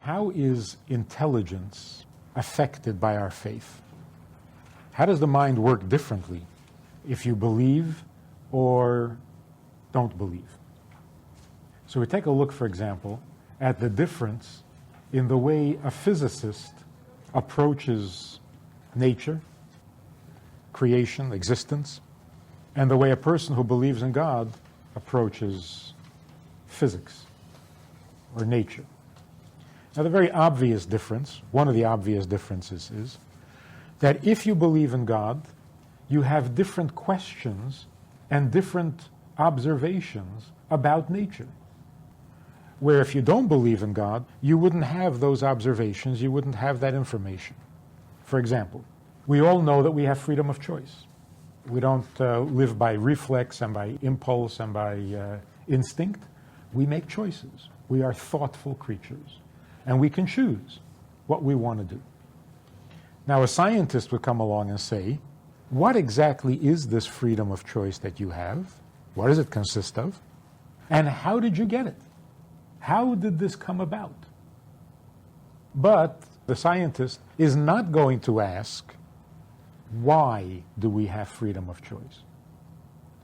How is intelligence affected by our faith? How does the mind work differently if you believe or don't believe? So we take a look, for example, at the difference in the way a physicist approaches nature, creation, existence, and the way a person who believes in God approaches physics or nature. Now, the very obvious difference, one of the obvious differences is that if you believe in God, you have different questions and different observations about nature. Where if you don't believe in God, you wouldn't have those observations, you wouldn't have that information. For example, we all know that we have freedom of choice. We don't live by reflex and by impulse and by instinct. We make choices. We are thoughtful creatures. And we can choose what we want to do. Now, a scientist would come along and say, what exactly is this freedom of choice that you have? What does it consist of? And how did you get it? How did this come about? But the scientist is not going to ask, why do we have freedom of choice?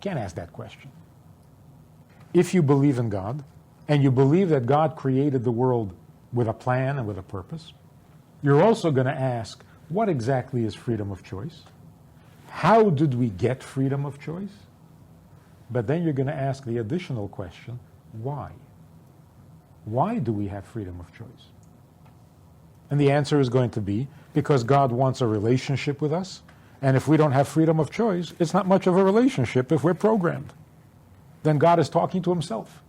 Can't ask that question. If you believe in God, and you believe that God created the world with a plan and with a purpose, you're also going to ask, what exactly is freedom of choice? How did we get freedom of choice? But then you're going to ask the additional question, why? Why do we have freedom of choice? And the answer is going to be, because God wants a relationship with us, and if we don't have freedom of choice, it's not much of a relationship if we're programmed. Then God is talking to himself.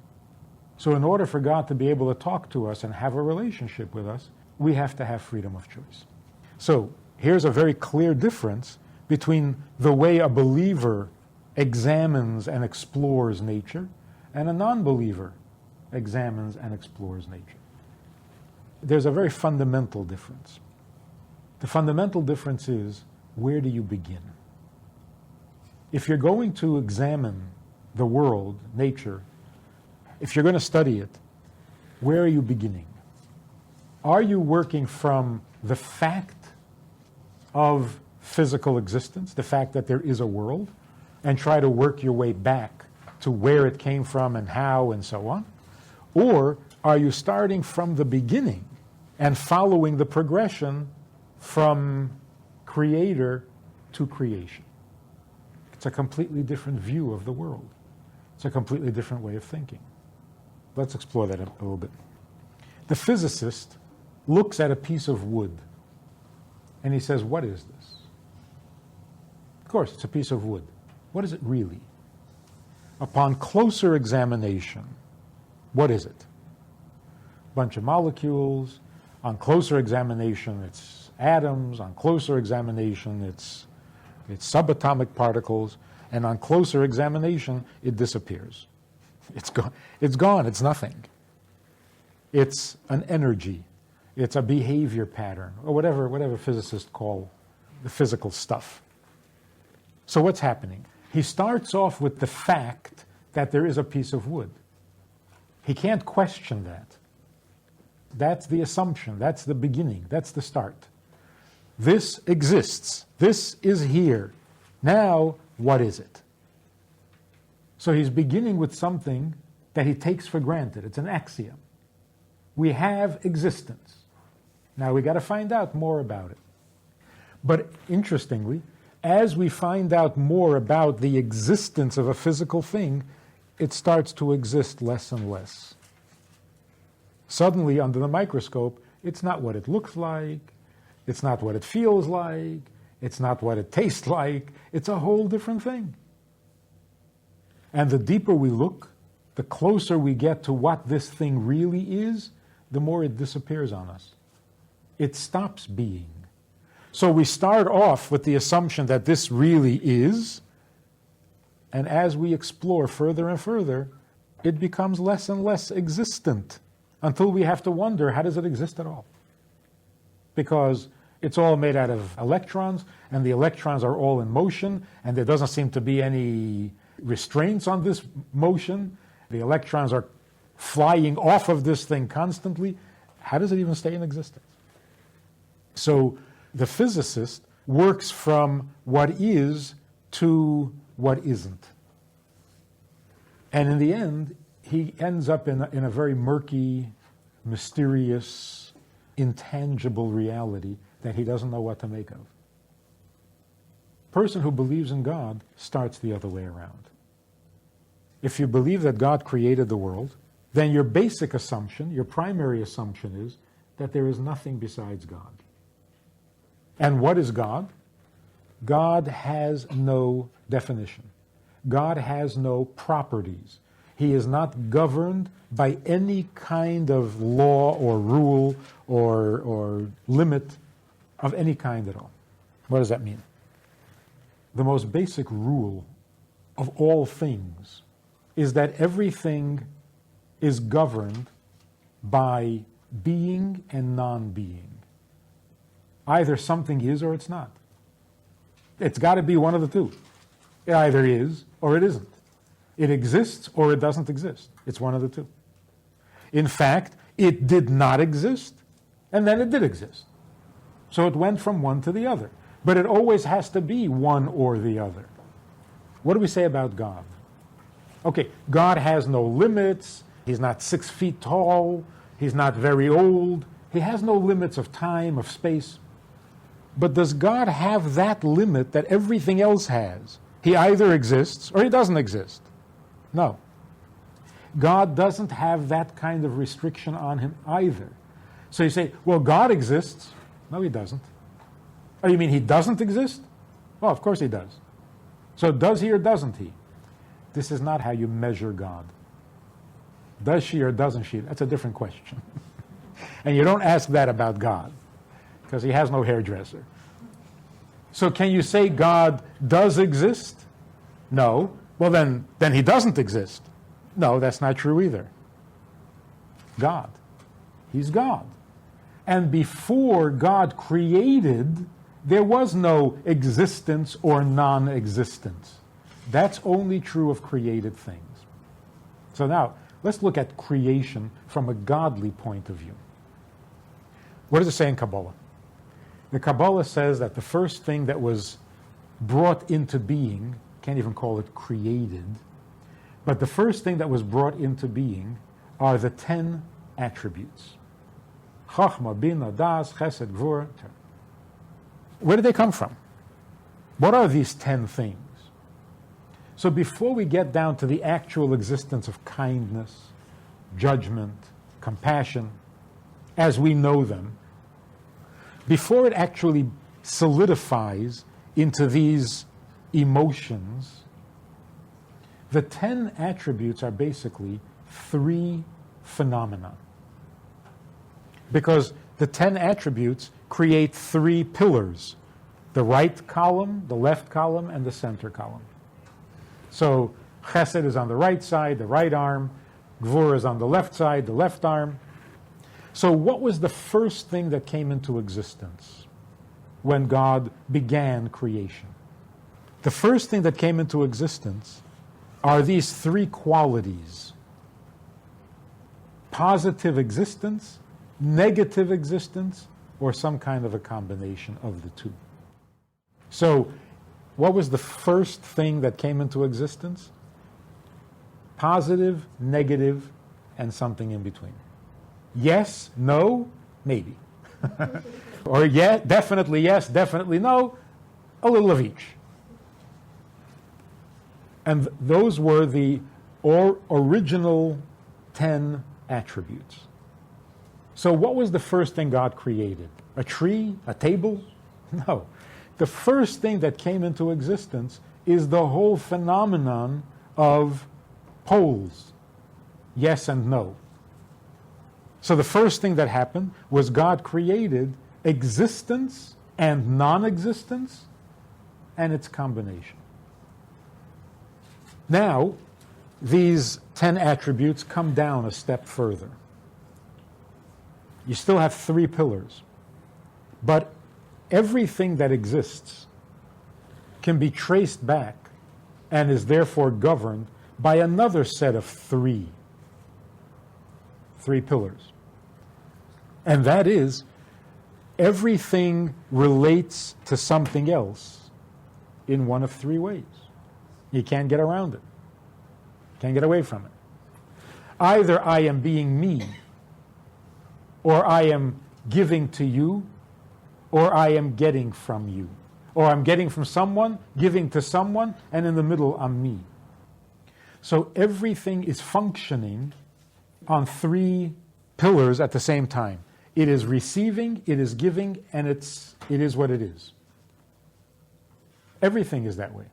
So in order for God to be able to talk to us and have a relationship with us, we have to have freedom of choice. So here's a very clear difference between the way a believer examines and explores nature and a non-believer examines and explores nature. There's a very fundamental difference. The fundamental difference is, where do you begin? If you're going to examine the world, nature, if you're going to study it, where are you beginning? Are you working from the fact of physical existence, the fact that there is a world, and try to work your way back to where it came from and how and so on? Or are you starting from the beginning and following the progression from creator to creation? It's a completely different view of the world. It's a completely different way of thinking. Let's explore that a little bit. The physicist looks at a piece of wood and he says, what is this? Of course, it's a piece of wood. What is it really? Upon closer examination, what is it? A bunch of molecules. On closer examination, it's atoms. On closer examination, it's subatomic particles. And on closer examination, it disappears. It's gone. It's gone. It's nothing. It's an energy. It's a behavior pattern, or whatever physicists call the physical stuff. So what's happening? He starts off with the fact that there is a piece of wood. He can't question that. That's the assumption. That's the beginning. That's the start. This exists. This is here. Now, what is it? So he's beginning with something that he takes for granted. It's an axiom. We have existence. Now we got to find out more about it. But interestingly, as we find out more about the existence of a physical thing, it starts to exist less and less. Suddenly, under the microscope, it's not what it looks like, it's not what it feels like, it's not what it tastes like, it's a whole different thing. And the deeper we look, the closer we get to what this thing really is, the more it disappears on us. It stops being. So we start off with the assumption that this really is, and as we explore further and further, it becomes less and less existent until we have to wonder, how does it exist at all? Because it's all made out of electrons, and the electrons are all in motion, and there doesn't seem to be any restraints on this motion. The electrons are flying off of this thing constantly. how does it even stay in existence? So the physicist works from what is to what isn't. And in the end, he ends up in a very murky, mysterious, intangible reality that he doesn't know what to make of. Person who believes in God starts the other way around. If you believe that God created the world, then your basic assumption, your primary assumption is that there is nothing besides God. And what is God? God has no definition. God has no properties. He is not governed by any kind of law or rule or limit of any kind at all. What does that mean? The most basic rule of all things is that everything is governed by being and non-being. Either something is or it's not. It's got to be one of the two. It either is or it isn't. It exists or it doesn't exist. It's one of the two. In fact, it did not exist, and then it did exist. So it went from one to the other. But it always has to be one or the other. What do we say about God? Okay, God has no limits. He's not 6 feet tall. He's not very old. He has no limits of time, of space. But does God have that limit that everything else has? He either exists or he doesn't exist. No. God doesn't have that kind of restriction on him either. So you say, well, God exists. No, he doesn't. Oh, you mean he doesn't exist? Well, of course he does. So does he or doesn't he? This is not how you measure God. Does she or doesn't she? That's a different question. And you don't ask that about God, because he has no hairdresser. So can you say God does exist? No. Well, then he doesn't exist. No, that's not true either. God. He's God. And before God created, there was no existence or non-existence. That's only true of created things. So now, let's look at creation from a godly point of view. What does it say in Kabbalah? The Kabbalah says that the first thing that was brought into being, can't even call it created, but the first thing that was brought into being are the 10 attributes. Chachma, Bina, Das, Chesed, Gvur. Where did they come from? What are these 10 things? So before we get down to the actual existence of kindness, judgment, compassion, as we know them, before it actually solidifies into these emotions, the 10 attributes are basically 3 phenomena. Because the 10 attributes create 3 pillars: the right column, the left column, and the center column. So Chesed is on the right side, the right arm. Gvur is on the left side, the left arm. So what was the first thing that came into existence when God began creation? The first thing that came into existence are these 3 qualities: positive existence, negative existence, or some kind of a combination of the two. So what was the first thing that came into existence? Positive, negative, and something in between. Yes, no, maybe. Or yeah, definitely yes, definitely no, a little of each. And those were the original 10 attributes. So what was the first thing God created? A tree? A table? No. The first thing that came into existence is the whole phenomenon of poles, yes and no. So the first thing that happened was God created existence and non-existence and its combination. Now, these 10 attributes come down a step further. You still have 3 pillars, but everything that exists can be traced back and is therefore governed by another set of 3 pillars. And that is, everything relates to something else in one of three ways. You can't get around it. Can't get away from it. Either I am being me, or I am giving to you, or I am getting from you. Or I'm getting from someone, giving to someone, and in the middle I'm me. So everything is functioning on three pillars at the same time. It is receiving, it is giving, and it is what it is. Everything is that way.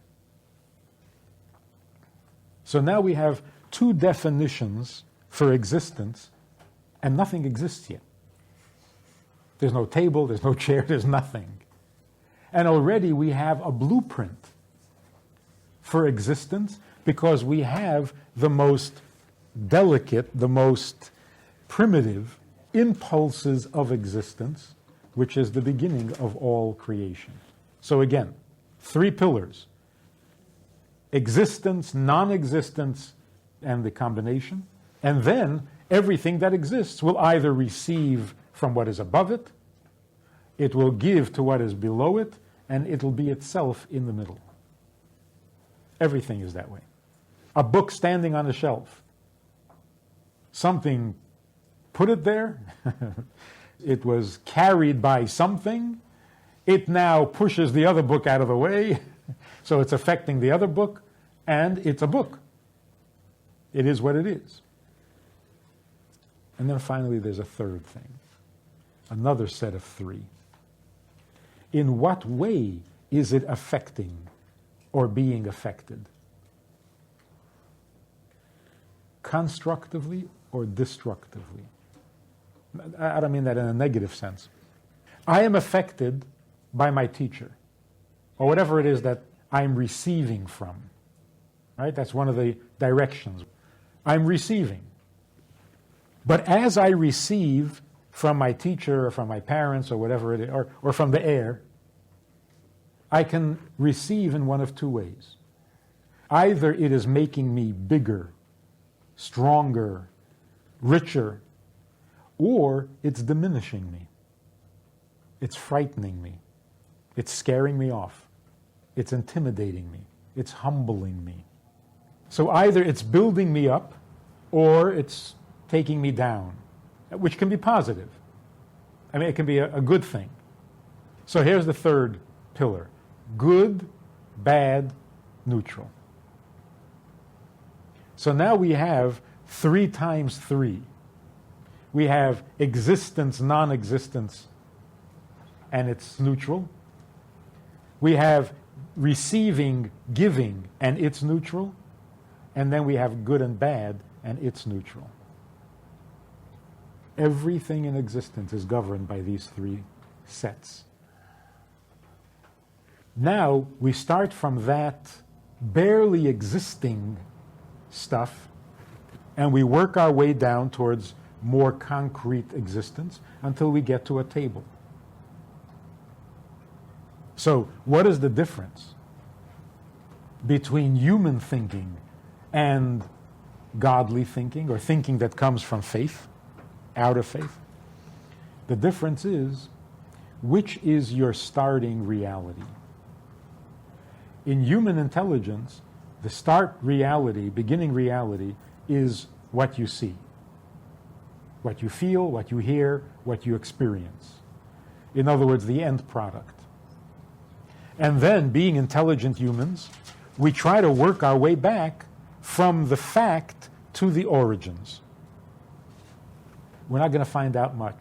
So now we have two definitions for existence, and nothing exists yet. There's no table, there's no chair, there's nothing. And already we have a blueprint for existence because we have the most delicate, the most primitive impulses of existence, which is the beginning of all creation. So again, three pillars: existence, non-existence, and the combination. And then everything that exists will either receive from what is above it, it will give to what is below it, and it will be itself in the middle. Everything is that way. A book standing on a shelf. Something put it there. It was carried by something. It now pushes the other book out of the way. So it's affecting the other book, and it's a book. It is what it is. And then finally there's a third thing. Another set of three. In what way is it affecting or being affected? Constructively or destructively? I don't mean that in a negative sense. I am affected by my teacher, or whatever it is that I'm receiving from. Right? That's one of the directions. I'm receiving. But as I receive from my teacher or from my parents or whatever it is, or from the air, I can receive in one of two ways. Either it is making me bigger, stronger, richer, or it's diminishing me. It's frightening me. It's scaring me off. It's intimidating me. It's humbling me. So either it's building me up or it's taking me down, which can be positive. I mean, it can be a good thing. So here's the third pillar: good, bad, neutral. So now we have 3 times 3. We have existence, non-existence, and it's neutral. We have receiving, giving, and it's neutral. And then we have good and bad, and it's neutral. Everything in existence is governed by these 3 sets. Now we start from that barely existing stuff, and we work our way down towards more concrete existence until we get to a table. So what is the difference between human thinking and godly thinking, or thinking that comes from faith, out of faith? The difference is, which is your starting reality? In human intelligence, the start reality, beginning reality, is what you see, what you feel, what you hear, what you experience. In other words, the end product. And then, being intelligent humans, we try to work our way back from the fact to the origins. We're not going to find out much,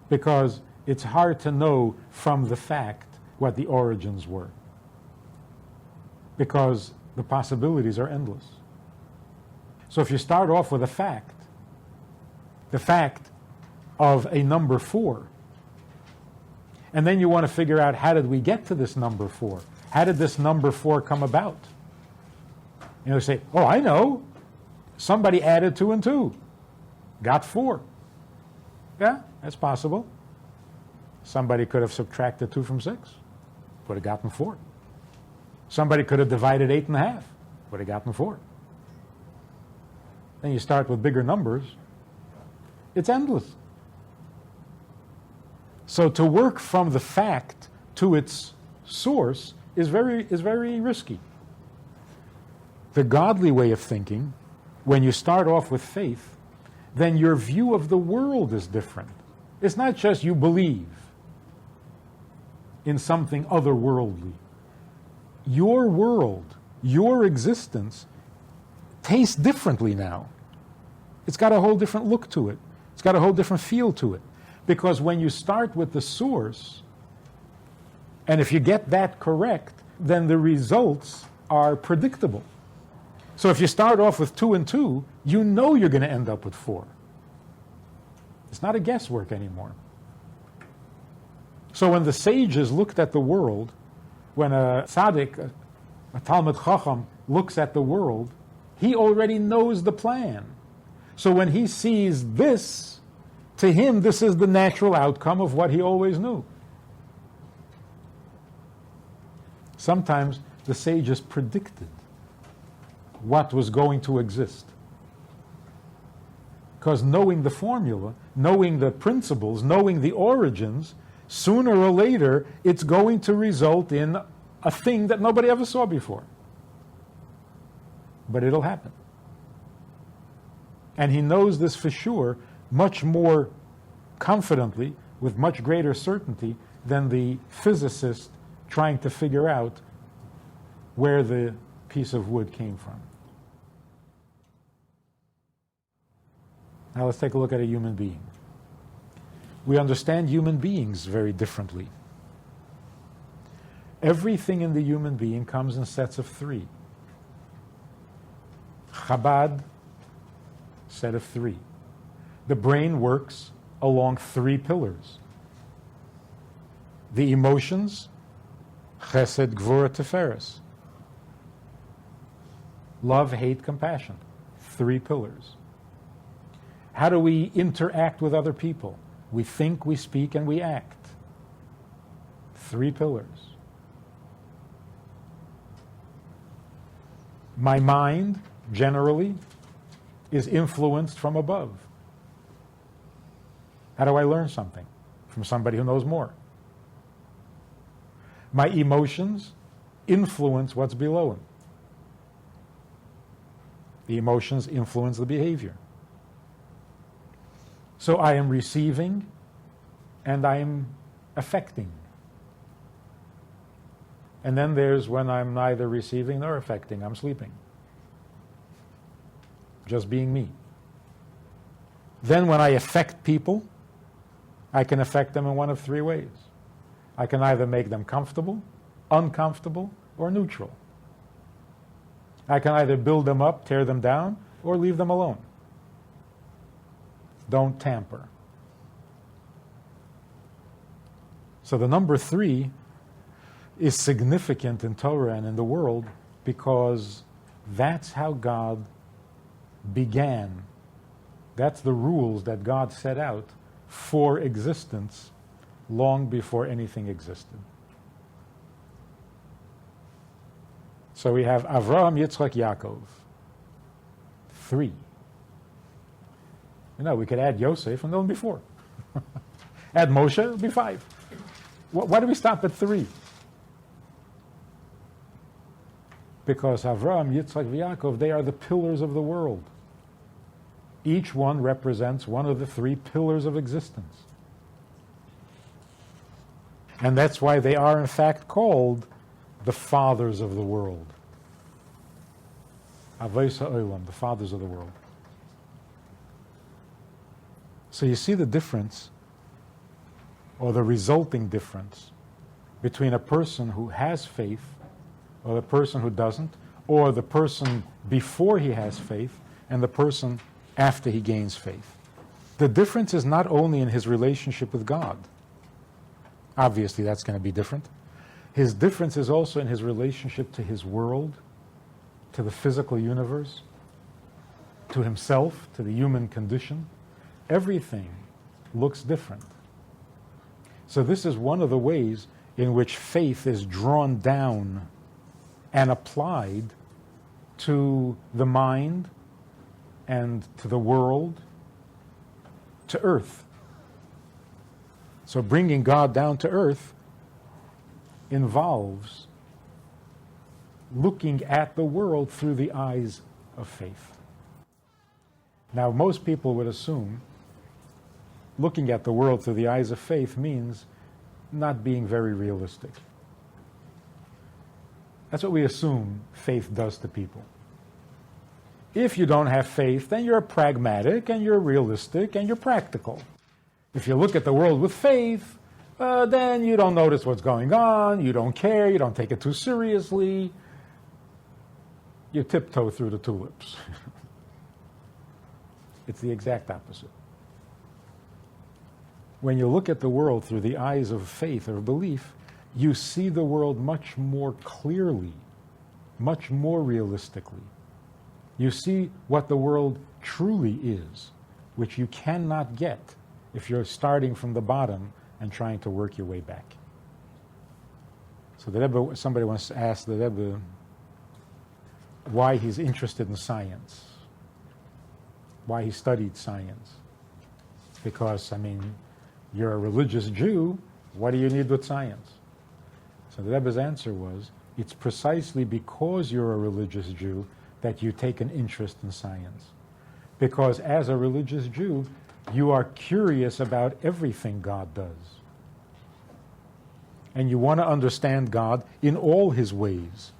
because it's hard to know from the fact what the origins were, because the possibilities are endless. So if you start off with the fact of a number 4, and then you want to figure out, how did we get to this number 4? How did this number 4 come about? You say, oh, I know. Somebody added 2 and 2. Got 4. Yeah, that's possible. Somebody could have subtracted 2 from 6. Would have gotten 4. Somebody could have divided 8 in half. Would have gotten 4. Then you start with bigger numbers. It's endless. So to work from the fact to its source is very risky. The godly way of thinking, when you start off with faith, then your view of the world is different. It's not just you believe in something otherworldly. Your world, your existence, tastes differently now. It's got a whole different look to it. It's got a whole different feel to it. Because when you start with the source, and if you get that correct, then the results are predictable. So if you start off with 2 and 2, you know you're going to end up with 4. It's not a guesswork anymore. So when the sages looked at the world, when a tzaddik, a Talmud Chacham, looks at the world, he already knows the plan. So when he sees this, to him this is the natural outcome of what he always knew. Sometimes the sages predicted what was going to exist. Because knowing the formula, knowing the principles, knowing the origins, sooner or later it's going to result in a thing that nobody ever saw before. But it'll happen. And he knows this for sure much more confidently, with much greater certainty, than the physicist trying to figure out where the piece of wood came from. Now let's take a look at a human being. We understand human beings very differently. Everything in the human being comes in sets of 3. Chabad, set of 3. The brain works along 3 pillars. The emotions, chesed, gvura, tiferes. Love, hate, compassion. 3 pillars. How do we interact with other people? We think, we speak, and we act. 3 pillars. My mind, generally, is influenced from above. How do I learn something? From somebody who knows more. My emotions influence what's below them. The emotions influence the behavior. So I am receiving and I am affecting. And then there's when I'm neither receiving nor affecting, I'm sleeping. Just being me. Then when I affect people, I can affect them in one of 3 ways. I can either make them comfortable, uncomfortable, or neutral. I can either build them up, tear them down, or leave them alone. Don't tamper. So the number 3 is significant in Torah and in the world because that's how God began. That's the rules that God set out for existence long before anything existed. So we have Avraham, Yitzchak, Yaakov. 3. You know, we could add Yosef and there'll be 4. Add Moshe, it'll be 5. Why do we stop at 3? Because Avraham, Yitzchak, and Yaakov, they are the pillars of the world. Each one represents one of the 3 pillars of existence. And that's why they are in fact called the fathers of the world. Avos ha'olam, the fathers of the world. So you see the difference, or the resulting difference, between a person who has faith, or the person who doesn't, or the person before he has faith, and the person after he gains faith. The difference is not only in his relationship with God. Obviously, that's going to be different. His difference is also in his relationship to his world, to the physical universe, to himself, to the human condition. Everything looks different. So this is one of the ways in which faith is drawn down and applied to the mind and to the world, to earth. So bringing God down to earth involves looking at the world through the eyes of faith. Now, most people would assume looking at the world through the eyes of faith means not being very realistic. That's what we assume faith does to people. If you don't have faith, then you're pragmatic and you're realistic and you're practical. If you look at the world with faith, then you don't notice what's going on, you don't care, you don't take it too seriously, you tiptoe through the tulips. It's the exact opposite. When you look at the world through the eyes of faith or belief, you see the world much more clearly, much more realistically. You see what the world truly is, which you cannot get if you're starting from the bottom and trying to work your way back. So the Rebbe, somebody once asked the Rebbe why he's interested in science, why he studied science. Because, you're a religious Jew, what do you need with science? So the Rebbe's answer was, it's precisely because you're a religious Jew that you take an interest in science. Because as a religious Jew, you are curious about everything God does. And you want to understand God in all his ways.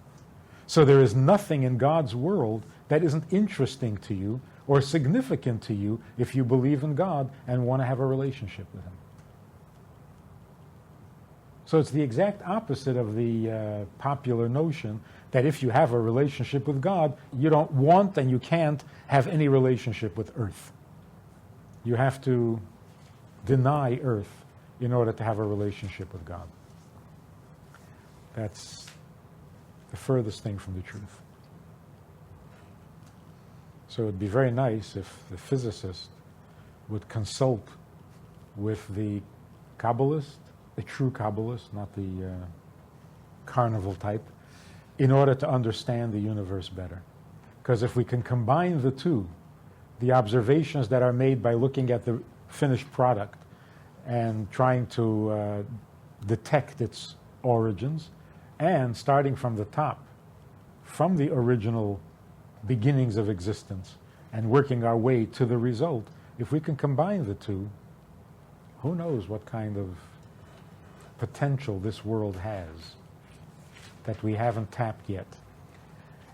So there is nothing in God's world that isn't interesting to you or significant to you if you believe in God and want to have a relationship with him. So it's the exact opposite of the popular notion that if you have a relationship with God, you don't want and you can't have any relationship with earth. You have to deny earth in order to have a relationship with God. That's the furthest thing from the truth. So it would be very nice if the physicist would consult with the Kabbalist, the true Kabbalist, not the carnival type, in order to understand the universe better. Because if we can combine the two, the observations that are made by looking at the finished product and trying to detect its origins, and starting from the top, from the original beginnings of existence, and working our way to the result, if we can combine the two, who knows what kind of potential this world has that we haven't tapped yet.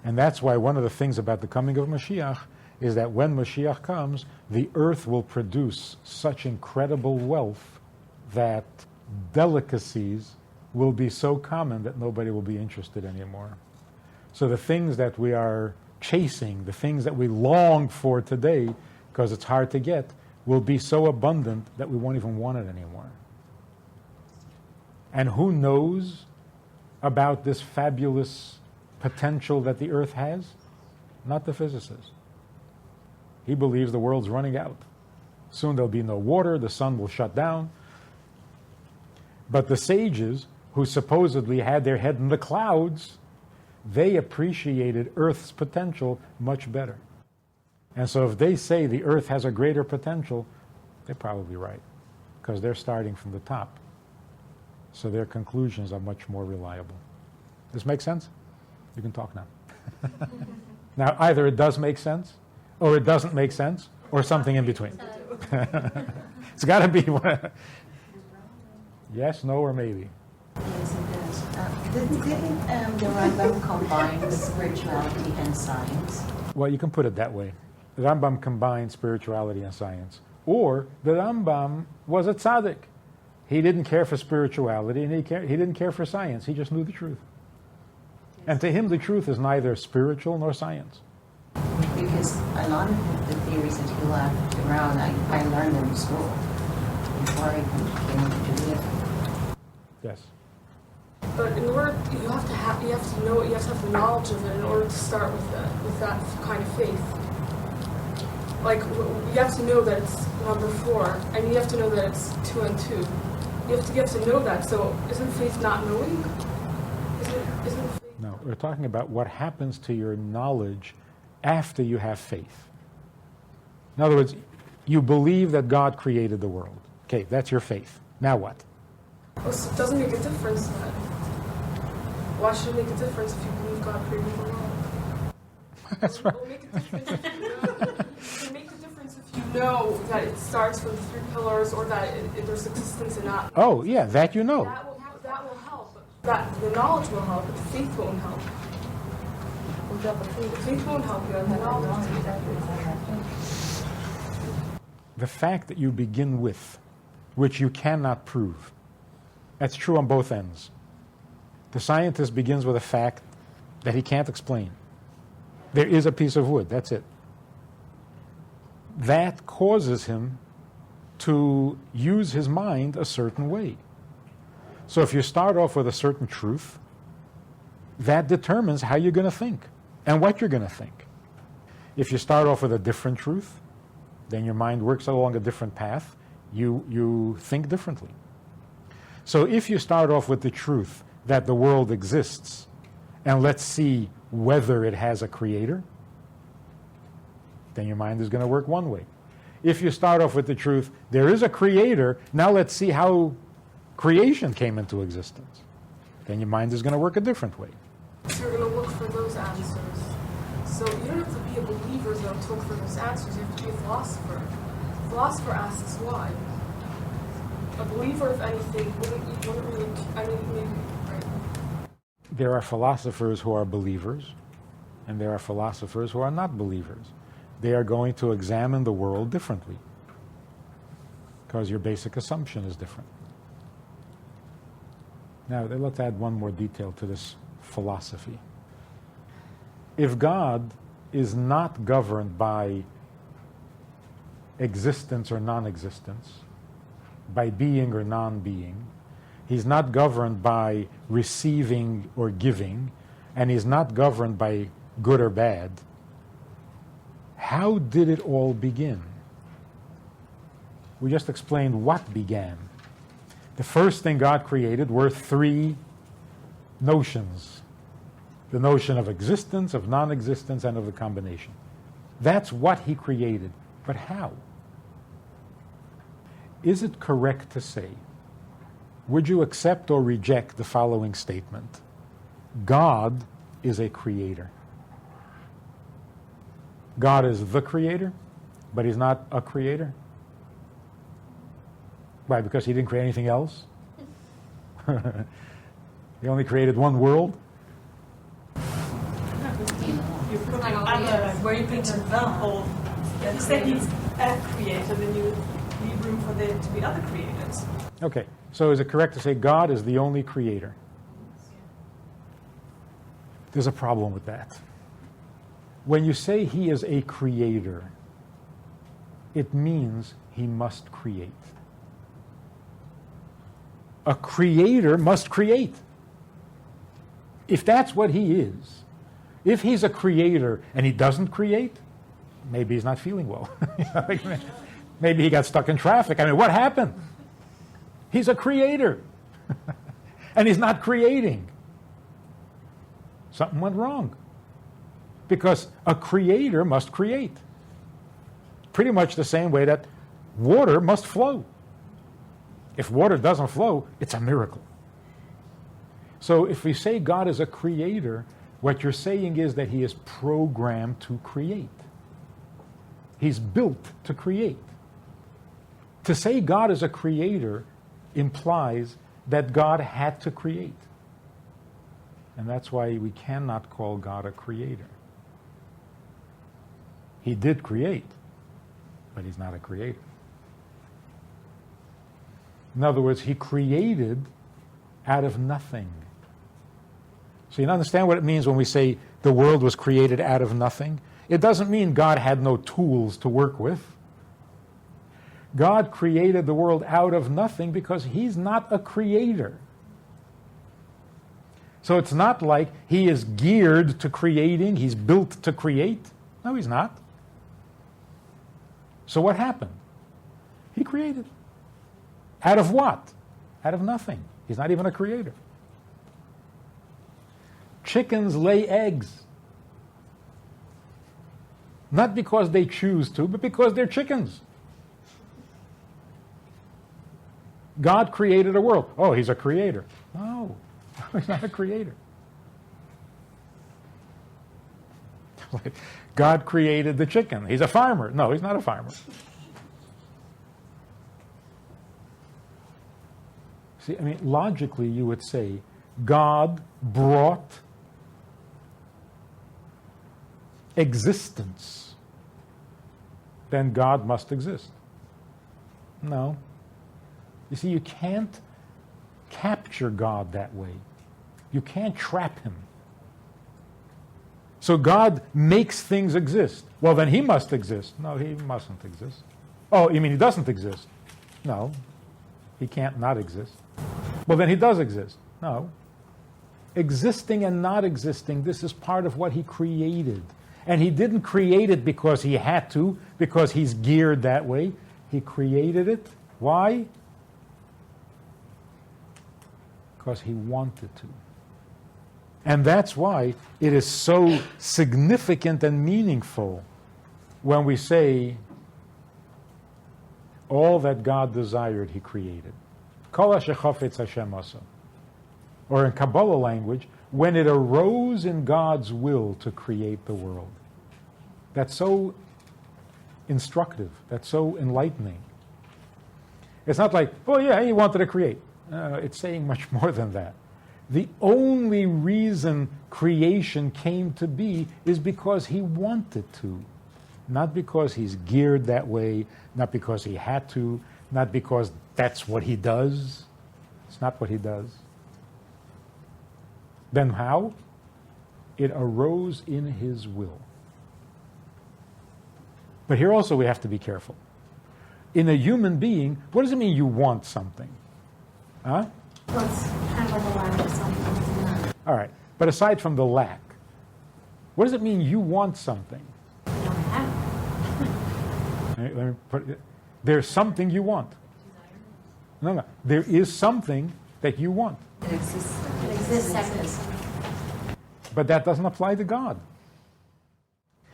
And that's why one of the things about the coming of Mashiach is that when Mashiach comes, the earth will produce such incredible wealth that delicacies will be so common that nobody will be interested anymore. So the things that we are chasing, the things that we long for today, because it's hard to get, will be so abundant that we won't even want it anymore. And who knows about this fabulous potential that the earth has? Not the physicist. He believes the world's running out. Soon there'll be no water, the sun will shut down. But the sages, who supposedly had their head in the clouds, they appreciated Earth's potential much better. And so if they say the Earth has a greater potential, they're probably right, because they're starting from the top. So their conclusions are much more reliable. This make sense? You can talk now. Now, either it does make sense, or it doesn't make sense, or something in between. It's got to be one. Yes, no, or maybe. Yes, it does. Didn't the Rambam combine the spirituality and science? Well, you can put it that way. The Rambam combined spirituality and science. Or the Rambam was a tzaddik. He didn't care for spirituality and he didn't care for science. He just knew the truth. And to him, the truth is neither spiritual nor science. Because a lot of the theories that he left around, I learned them in school before I came into Judaism. Yes. But in order, you have to have the knowledge of it in order to start with that kind of faith. Like, you have to know that it's number 4, and you have to know that it's 2 and 2. You have to know that. So, isn't faith not knowing? Isn't faith? No, we're talking about what happens to your knowledge after you have faith. In other words, you believe that God created the world. Okay, that's your faith. Now what? Oh, so it doesn't make a difference then. Why should it make a difference if you believe God created the world? That's right. It'll make a difference if you know. It can make a difference if you know that it starts from the three pillars, or that there's existence in that. Oh, yeah, that you know. That will help. That the knowledge will help, but the faith won't help. The faith won't help you, and the knowledge will. The fact that you begin with, which you cannot prove, that's true on both ends. The scientist begins with a fact that he can't explain. There is a piece of wood, that's it. That causes him to use his mind a certain way. So if you start off with a certain truth, that determines how you're going to think and what you're going to think. If you start off with a different truth, then your mind works along a different path. You think differently. So if you start off with the truth that the world exists, and let's see whether it has a creator, then your mind is going to work one way. If you start off with the truth, there is a creator, now let's see how creation came into existence, then your mind is going to work a different way. So you're going to look for those answers. So you don't have to be a believer though to look for those answers. You have to be a philosopher. A philosopher asks why. A believer, if anything, wouldn't really, I mean, maybe, right? There are philosophers who are believers, and there are philosophers who are not believers. They are going to examine the world differently because your basic assumption is different. Now, let's add one more detail to this philosophy. If God is not governed by existence or non-existence, by being or non-being, he's not governed by receiving or giving, and he's not governed by good or bad, how did it all begin? We just explained what began. The first thing God created were three notions. The notion of existence, of non-existence, and of the combination. That's what he created. But how? Is it correct to say, would you accept or reject the following statement? God is a creator. God is the creator, but he's not a creator? Why? Because he didn't create anything else? He only created one world? You put other very big example. You said he's a creator, then you leave room for there to be other creators. Okay, so is it correct to say God is the only creator? There's a problem with that. When you say he is a creator, it means he must create. A creator must create. If that's what he is, if he's a creator and he doesn't create, maybe he's not feeling well. Maybe he got stuck in traffic. I mean, what happened? He's a creator. And he's not creating. Something went wrong. Because a creator must create. Pretty much the same way that water must flow. If water doesn't flow, it's a miracle. So if we say God is a creator, what you're saying is that he is programmed to create. He's built to create. To say God is a creator implies that God had to create. And that's why we cannot call God a creator. He did create, but he's not a creator. In other words, he created out of nothing. So you understand what it means when we say the world was created out of nothing? It doesn't mean God had no tools to work with. God created the world out of nothing because he's not a creator. So it's not like he is geared to creating, he's built to create. No, he's not. So what happened? He created. Out of what? Out of nothing. He's not even a creator. Chickens lay eggs. Not because they choose to, but because they're chickens. God created a world. Oh, he's a creator. No, he's not a creator. God created the chicken. He's a farmer. No, he's not a farmer. See, I mean, logically you would say God brought existence. Then God must exist. No. You see, you can't capture God that way. You can't trap him. So God makes things exist. Well, then he must exist. No, he mustn't exist. Oh, you mean he doesn't exist? No, he can't not exist. Well, then he does exist. No. Existing and not existing, this is part of what he created. And he didn't create it because he had to, because he's geared that way. He created it. Why? Because he wanted to. And that's why it is so significant and meaningful when we say, all that God desired, he created. Kol asher chafetz Hashem asa. Or in Kabbalah language, when it arose in God's will to create the world. That's so instructive. That's so enlightening. It's not like, oh yeah, he wanted to create. It's saying much more than that. The only reason creation came to be is because he wanted to. Not because he's geared that way, not because he had to, not because that's what he does. It's not what he does. Then how? It arose in his will. But here also we have to be careful. In a human being, what does it mean you want something? Huh? Well, it's kind of like a lack of something, isn't it? All right. But aside from the lack, what does it mean you want something? You don't have it. Let me put it, there's something you want. No. There is something that you want. It exists. It exists separately. But that doesn't apply to God.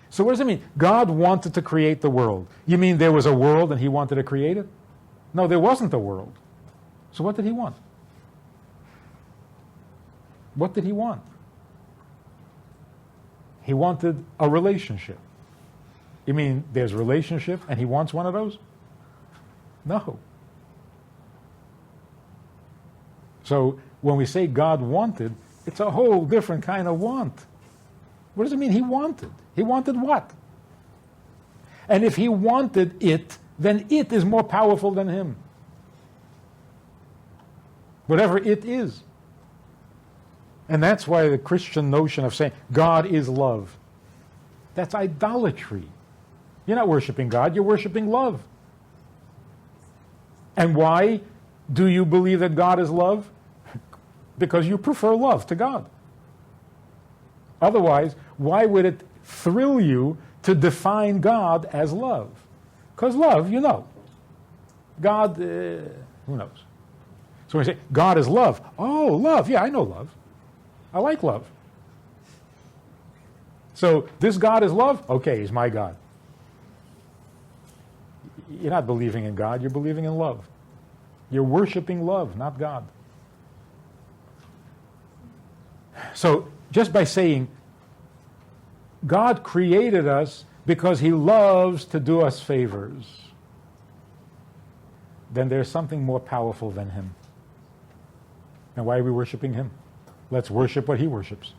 So what does it mean? God wanted to create the world. You mean there was a world and he wanted to create it? No, there wasn't a world. So what did he want? What did he want? He wanted a relationship. You mean there's a relationship and he wants one of those? No. So when we say God wanted, it's a whole different kind of want. What does it mean he wanted? He wanted what? And if he wanted it, then it is more powerful than him. Whatever it is. And that's why the Christian notion of saying God is love, that's idolatry. You're not worshiping God, you're worshiping love. And why do you believe that God is love? Because you prefer love to God. Otherwise, why would it thrill you to define God as love? Because love, you know. God, who knows? So when we say God is love, oh, love, yeah, I know love. I like love. So this God is love? Okay, he's my God. You're not believing in God, you're believing in love. You're worshiping love, not God. So just by saying God created us because he loves to do us favors, then there's something more powerful than him. And why are we worshiping him? Let's worship what he worships.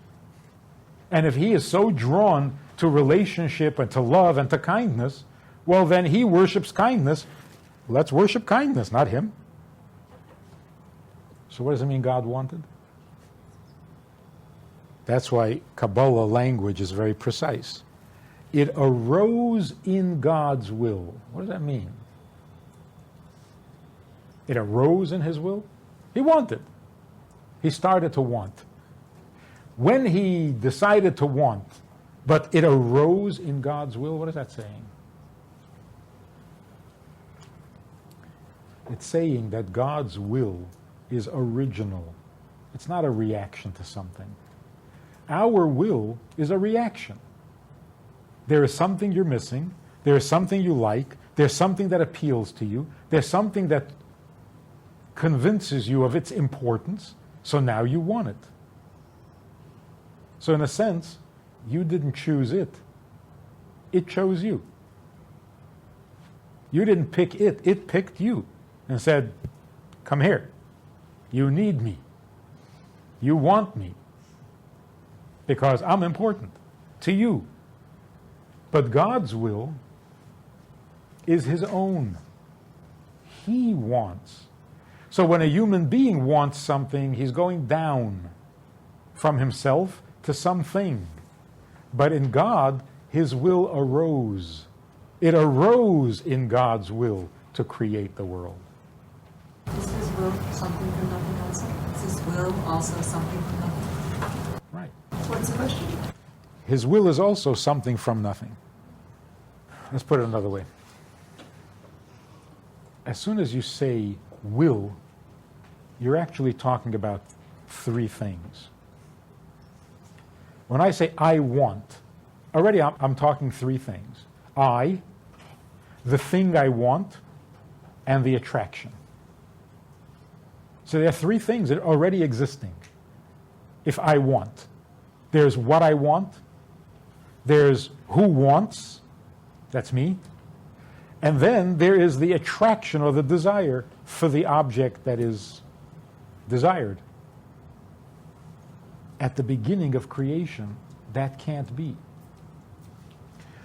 And if he is so drawn to relationship and to love and to kindness, well, then he worships kindness. Let's worship kindness, not him. So what does it mean God wanted? That's why Kabbalah language is very precise. It arose in God's will. What does that mean? It arose in his will? He wanted. He started to want. When he decided to want, but it arose in God's will, what is that saying? It's saying that God's will is original. It's not a reaction to something. Our will is a reaction. There is something you're missing. There is something you like. There's something that appeals to you. There's something that convinces you of its importance, so now you want it. So in a sense, you didn't choose it. It chose you. You didn't pick it. It picked you and said, come here. You need me. You want me. Because I'm important to you. But God's will is his own. He wants. So when a human being wants something, he's going down from himself to something. But in God, his will arose. It arose in God's will to create the world. Is his will something from nothing also? Is his will also something from nothing? Right. What's the question? His will is also something from nothing. Let's put it another way. As soon as you say will, you're actually talking about three things. When I say I want, already I'm talking three things. I, the thing I want, and the attraction. So there are three things that are already existing. If I want, there's what I want, there's who wants, that's me, and then there is the attraction or the desire for the object that is desired. At the beginning of creation, that can't be.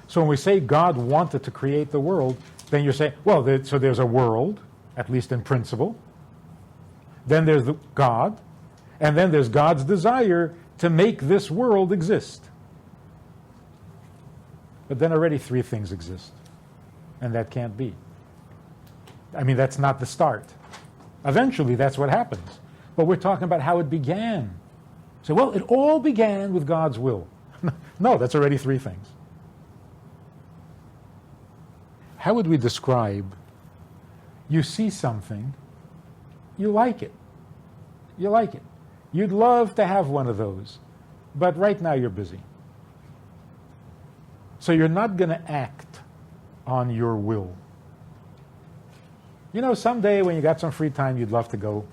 So when we say God wanted to create the world, then you're saying, well, so there's a world, at least in principle. Then there's the God, and then there's God's desire to make this world exist. But then already three things exist, and that can't be. I mean, that's not the start. Eventually, that's what happens. But we're talking about how it began. So, well, it all began with God's will. No, that's already three things. How would we describe, you see something, you like it. You like it. You'd love to have one of those, but right now you're busy. So you're not going to act on your will. You know, someday when you got some free time, you'd love to go.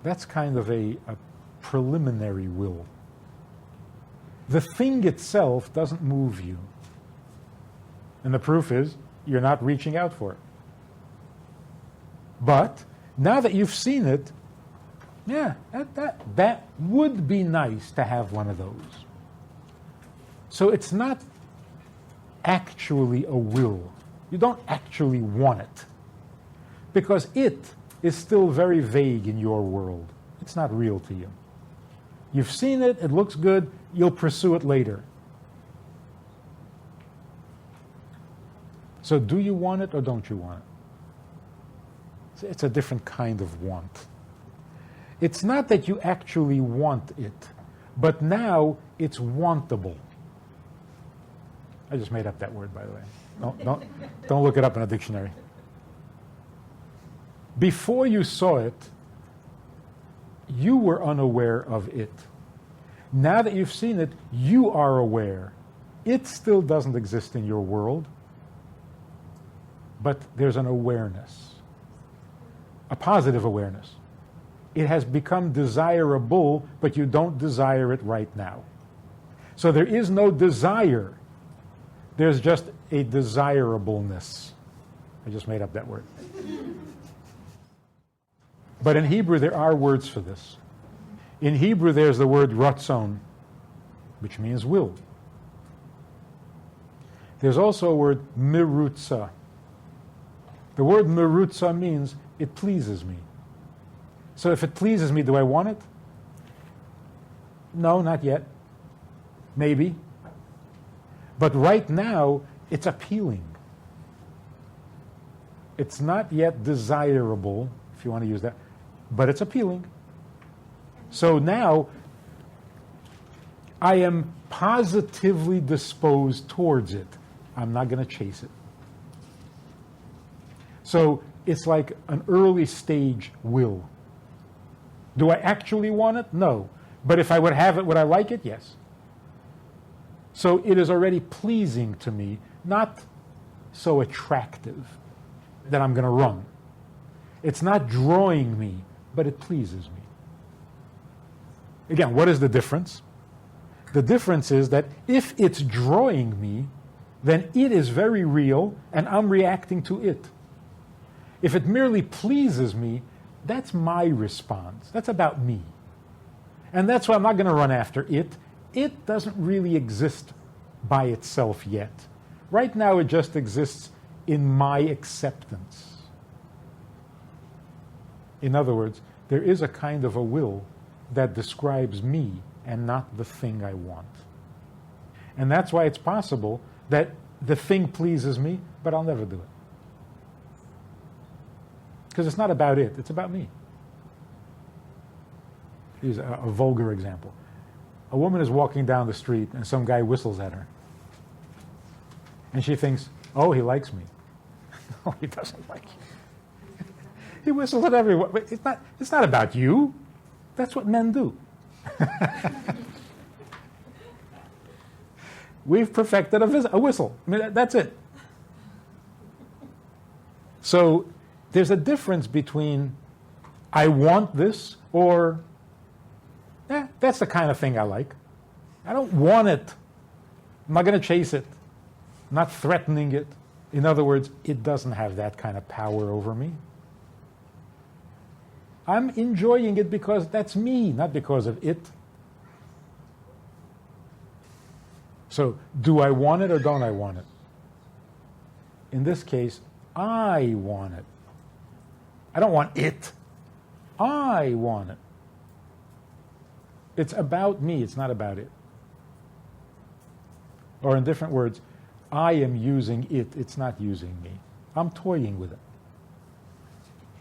That's kind of a preliminary will. The thing itself doesn't move you. And the proof is, you're not reaching out for it. But now that you've seen it, yeah, that would be nice to have one of those. So it's not actually a will. You don't actually want it. Because it is still very vague in your world. It's not real to you. You've seen it, it looks good, you'll pursue it later. So do you want it or don't you want it? It's a different kind of want. It's not that you actually want it, but now it's wantable. I just made up that word, by the way. Don't look it up in a dictionary. Before you saw it, you were unaware of it. Now that you've seen it, you are aware. It still doesn't exist in your world, but there's an awareness, a positive awareness. It has become desirable, but you don't desire it right now. So there is no desire. There's just a desirableness. I just made up that word. But in Hebrew, there are words for this. In Hebrew, there's the word ratzon, which means will. There's also a word mirutza. The word mirutza means it pleases me. So if it pleases me, do I want it? No, not yet. Maybe. But right now, it's appealing. It's not yet desirable, if you want to use that, but it's appealing. So now, I am positively disposed towards it. I'm not going to chase it. So it's like an early stage will. Do I actually want it? No. But if I would have it, would I like it? Yes. So it is already pleasing to me, not so attractive that I'm going to run. It's not drawing me, but it pleases me. Again, what is the difference? The difference is that if it's drawing me, then it is very real and I'm reacting to it. If it merely pleases me, that's my response. That's about me. And that's why I'm not going to run after it. It doesn't really exist by itself yet. Right now it just exists in my acceptance. In other words, there is a kind of a will that describes me and not the thing I want. And that's why it's possible that the thing pleases me, but I'll never do it. Because it's not about it, it's about me. Here's a vulgar example. A woman is walking down the street and some guy whistles at her. And she thinks, oh, he likes me. No, he doesn't like you. He whistles at everyone. But it's not about you. That's what men do. We've perfected a whistle. I mean, that's it. So there's a difference between I want this or that's the kind of thing I like. I don't want it. I'm not going to chase it. I'm not threatening it. In other words, it doesn't have that kind of power over me. I'm enjoying it because that's me, not because of it. So, do I want it or don't I want it? In this case, I want it. I don't want it. I want it. It's about me, it's not about it. Or in different words, I am using it, it's not using me. I'm toying with it.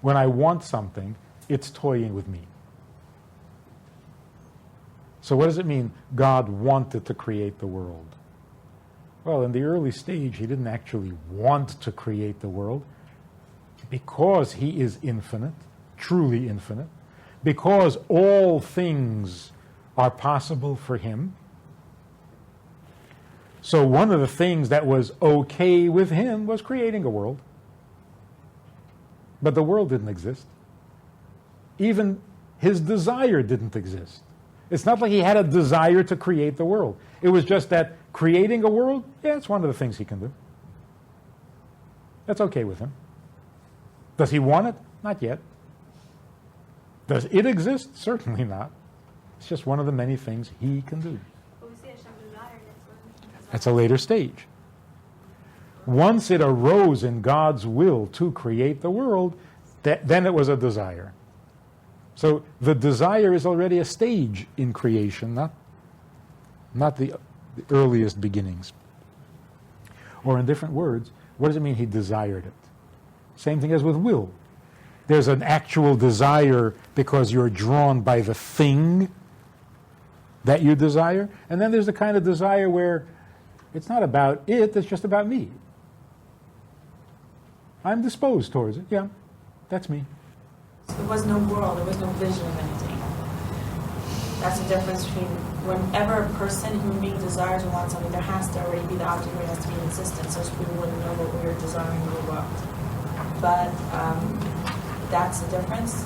When I want something, it's toying with me. So what does it mean, God wanted to create the world? Well, in the early stage, he didn't actually want to create the world because he is infinite, truly infinite, because all things are possible for him. So one of the things that was okay with him was creating a world. But the world didn't exist. Even his desire didn't exist. It's not like he had a desire to create the world. It was just that creating a world, yeah, it's one of the things he can do. That's okay with him. Does he want it? Not yet. Does it exist? Certainly not. It's just one of the many things he can do. That's a later stage. Once it arose in God's will to create the world, then it was a desire. So the desire is already a stage in creation, not the earliest beginnings. Or in different words, what does it mean he desired it? Same thing as with will. There's an actual desire because you're drawn by the thing that you desire, and then there's the kind of desire where it's not about it, it's just about me. I'm disposed towards it. Yeah, that's me. So there was no world, there was no vision of anything. That's the difference between whenever a person, human being, desires or wants something, there has to already be the object, there has to be an existence, so we wouldn't know what we were desiring in the world. But that's the difference.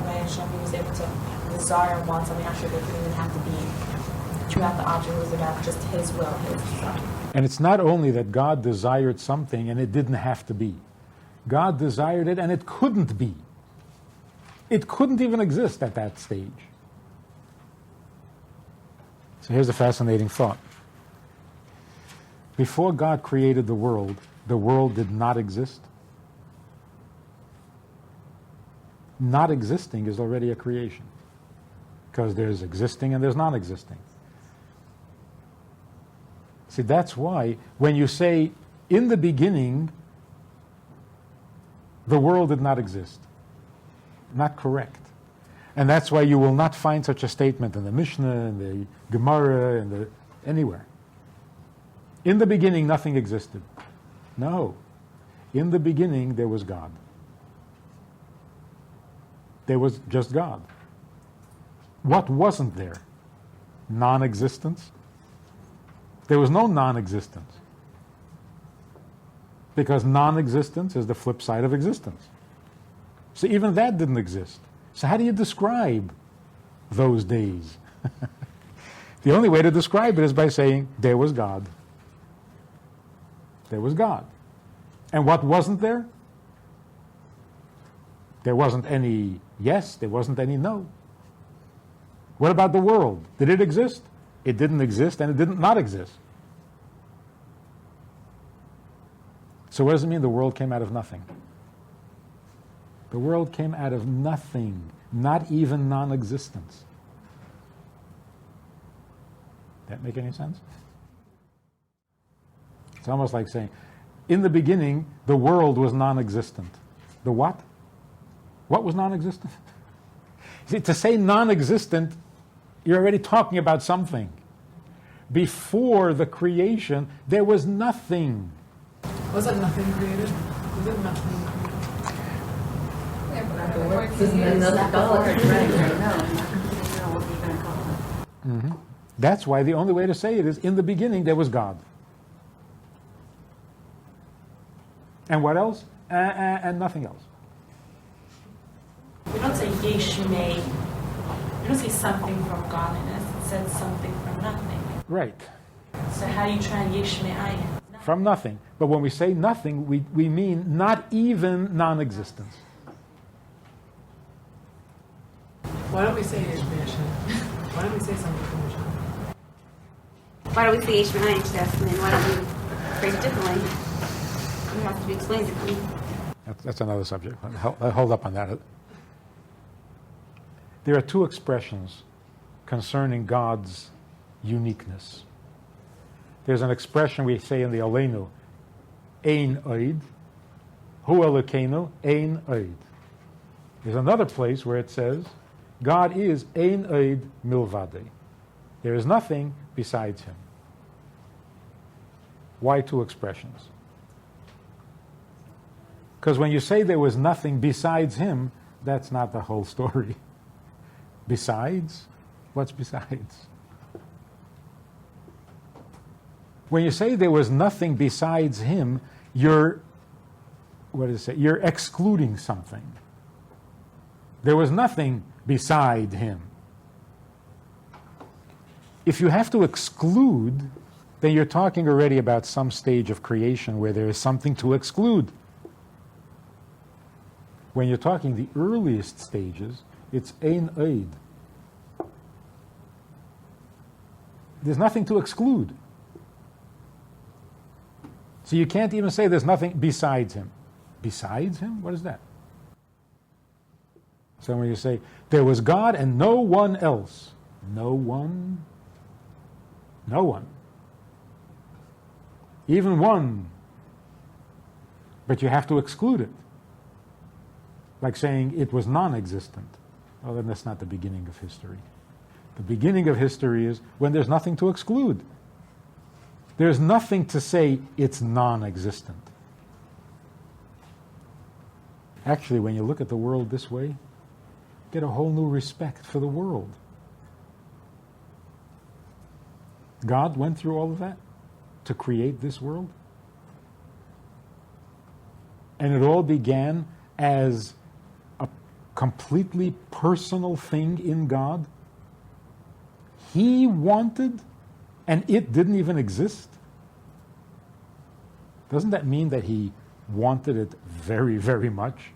Hashem was able to desire and want something actually that didn't even have to be about the object, it was about just his will, his desire. And it's not only that God desired something and it didn't have to be. God desired it and it couldn't be. It couldn't even exist at that stage. So here's a fascinating thought. Before God created the world did not exist. Not existing is already a creation, because there's existing and there's non-existing. See, that's why when you say, in the beginning, the world did not exist, not correct. And that's why you will not find such a statement in the Mishnah, in the Gemara, anywhere. In the beginning, nothing existed. No. In the beginning, there was God. There was just God. What wasn't there? Non-existence. There was no non-existence. because non-existence is the flip side of existence. So even that didn't exist. So how do you describe those days? The only way to describe it is by saying, there was God. There was God. And what wasn't there? There wasn't any yes, there wasn't any no. What about the world? Did it exist? It didn't exist, and it didn't not exist. So what does it mean the world came out of nothing? The world came out of nothing, not even non-existence. That make any sense? It's almost like saying, in the beginning, the world was non-existent. The what? What was non-existent? See, to say non-existent, you're already talking about something. Before the creation, there was nothing. Was it nothing created? Was it nothing created? Isn't another dollar? Right, Mm-hmm. That's why the only way to say it is, in the beginning, there was God. And what else? And nothing else. We don't say yesh may. We don't say something from godliness. It says something from nothing. Right. So how do you try and yesh may ayin? From nothing. But when we say nothing, we mean not even non-existence. Why don't we say Ishmael? Why don't we say something from Ishmael? Why don't we say Ishmael and then why don't we phrase it differently? It has to be explained differently. That's another subject. Hold up on that. There are two expressions concerning God's uniqueness. There's an expression we say in the Aleinu, Ein Oid, Hu Elokeinu, Ein Oid. There's another place where it says, God is Ein Oid Milvade. There is nothing besides Him. Why two expressions? Because when you say there was nothing besides Him, that's not the whole story. Besides? What's besides? When you say there was nothing besides Him, you're excluding something. There was nothing beside Him. If you have to exclude, then you're talking already about some stage of creation where there is something to exclude. When you're talking the earliest stages, it's Ein Oid. There's nothing to exclude. So you can't even say there's nothing besides Him. Besides Him? What is that? So when you say, there was God and no one else. No one? No one. Even one. But you have to exclude it. Like saying it was non-existent. Well, then that's not the beginning of history. The beginning of history is when there's nothing to exclude. There's nothing to say it's non-existent. Actually, when you look at the world this way, you get a whole new respect for the world. God went through all of that to create this world. And it all began as a completely personal thing in God. He wanted, and it didn't even exist. Doesn't that mean that He wanted it very, very much?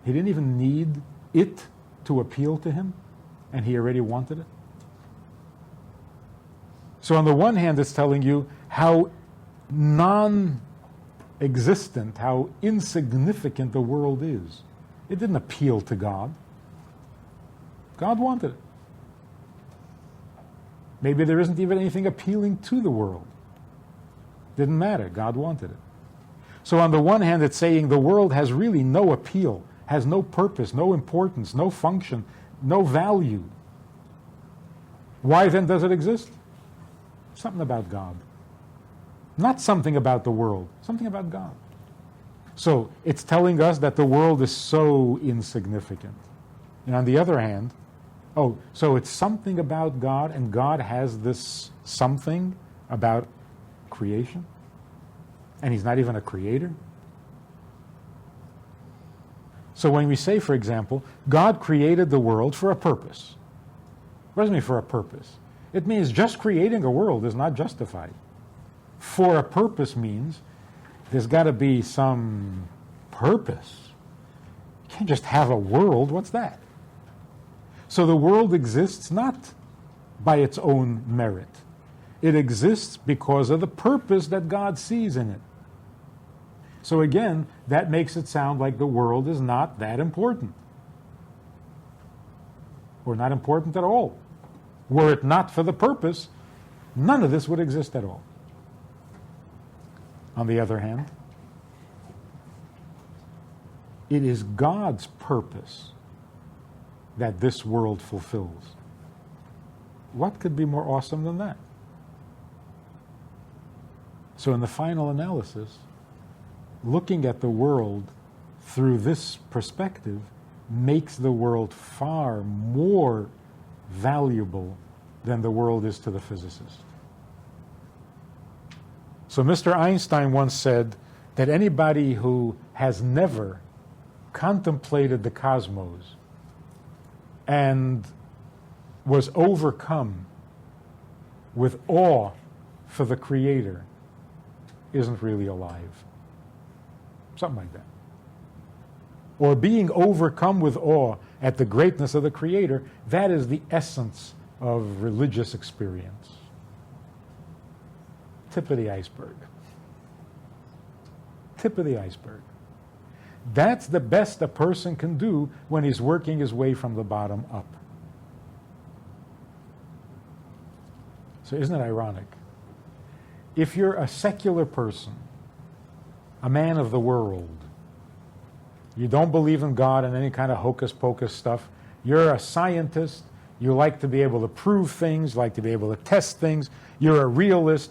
He didn't even need it to appeal to Him, and He already wanted it. So on the one hand, it's telling you how non-existent, how insignificant the world is. It didn't appeal to God. God wanted it. Maybe there isn't even anything appealing to the world. Didn't matter. God wanted it. So on the one hand, it's saying the world has really no appeal, has no purpose, no importance, no function, no value. Why then does it exist? Something about God. Not something about the world, something about God. So it's telling us that the world is so insignificant. And on the other hand, so it's something about God, and God has this something about creation? And he's not even a creator? So when we say, for example, God created the world for a purpose. What does it mean for a purpose? It means just creating a world is not justified. For a purpose means there's got to be some purpose. You can't just have a world. What's that? So the world exists not by its own merit. It exists because of the purpose that God sees in it. So again, that makes it sound like the world is not that important. Or not important at all. Were it not for the purpose, none of this would exist at all. On the other hand, it is God's purpose that this world fulfills. What could be more awesome than that? So in the final analysis, looking at the world through this perspective makes the world far more valuable than the world is to the physicist. So Mr. Einstein once said that anybody who has never contemplated the cosmos and was overcome with awe for the Creator isn't really alive. Something like that. Or being overcome with awe at the greatness of the Creator, that is the essence of religious experience. Tip of the iceberg. Tip of the iceberg. That's the best a person can do when he's working his way from the bottom up. So isn't it ironic? If you're a secular person, a man of the world, you don't believe in God and any kind of hocus pocus stuff, you're a scientist, you like to be able to prove things, like to be able to test things, you're a realist,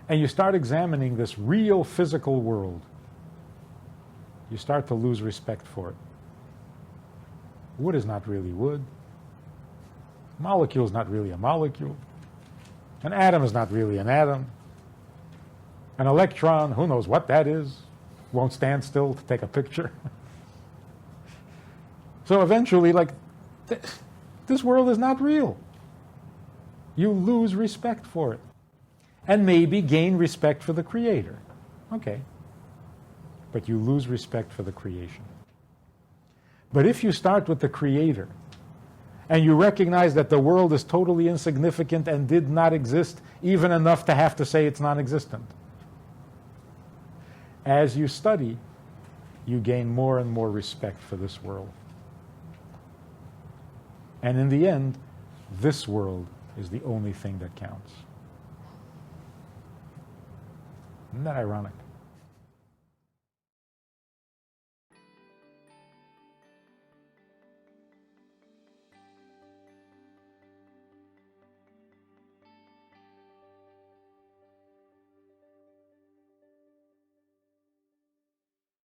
and you start examining this real physical world, you start to lose respect for it. Wood is not really wood. Molecule is not really a molecule. An atom is not really an atom. An electron, who knows what that is, won't stand still to take a picture. So eventually, this world is not real. You lose respect for it. And maybe gain respect for the Creator. Okay. But you lose respect for the creation. But if you start with the Creator, and you recognize that the world is totally insignificant and did not exist even enough to have to say it's non-existent, as you study, you gain more and more respect for this world. And in the end, this world is the only thing that counts. Isn't that ironic?